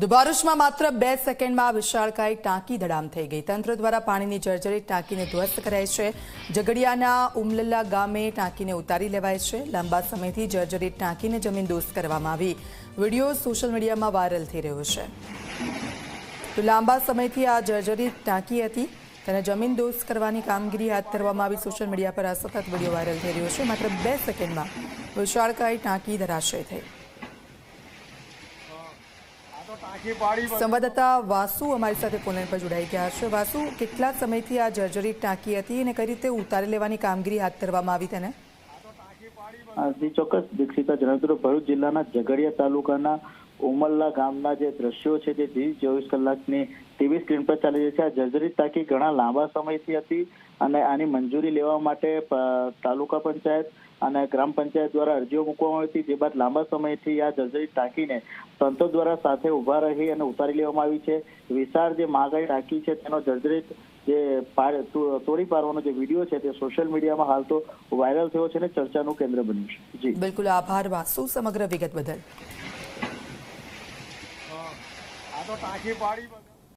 ભરૂચમાં માત્ર 2 સેકન્ડમાં વિશાળકાય ટાંકી ધડામ થઈ ગઈ। તંત્ર દ્વારા પાણીની જર્જરિત ટાંકીને ધ્વસ્ત કરાઈ છે। ઝઘડિયાના ઉમલલ્લા ગામે ટાંકીને ઉતારી લેવાઈ છે। લાંબા સમયથી જર્જરિત ટાંકીને જમીનદોસ્ત કરવામાં આવી। વિડીયો સોશિયલ મીડિયામાં વાયરલ થઈ રહ્યો છે। તો લાંબા સમયથી આ જર્જરિત ટાંકી હતી, તેને જમીનદોસ્ત કરવાની કામગીરી હાથ ધરવામાં આવી। સોશિયલ મીડિયા પર આ સતત વિડીયો વાયરલ થઈ રહ્યો છે। માત્ર 2 સેકન્ડમાં વિશાળકાય ટાંકી ધરાશય થઈ। સંવાદદાતા વાસુ અમારી સાથે ફોન પર જોડાઈ ગયા છે। વાસુ, કેટલા સમયથી આ જર્જરિત ટાંકી હતી અને કઈ રીતે ઉતારી લેવાની કામગીરી હાથ ધરવામાં આવી તેને? ચોક્કસ દીક્ષિતા જણાવ્યું તો ભરૂચ જિલ્લાના ઝઘડિયા તાલુકાના ઉમલ્લા ગામના જે દ્રશ્યો છે તે 24 કલાકની ટીવી સ્ક્રીન પર ચાલી રહી છે। આ જર્જરિત ટાંકી ઘણા લાંબા સમયથી હતી અને આની મંજૂરી લેવા માટે તાલુકા પંચાયત અને ગ્રામ પંચાયત દ્વારા અરજીઓ મૂકવામાં આવી હતી। જે બાદ લાંબા સમયથી આ જર્જરિત ટાંકીને તંત્ર દ્વારા સાથે ઉભા રહી અને ઉતારી લેવામાં આવી છે। વિશાળ જે મહાકાય ટાંકી છે તેનો જર્જરિત જે તોડી પાડવાનો જે વિડીયો છે તે સોશિયલ મીડિયામાં હાલ તો વાયરલ થયો છે અને ચર્ચાનું કેન્દ્ર બન્યું છે। જી બિલકુલ, આભાર વાસુ સમગ્ર વિગત બદલ। આ તો ટાંકી પાડી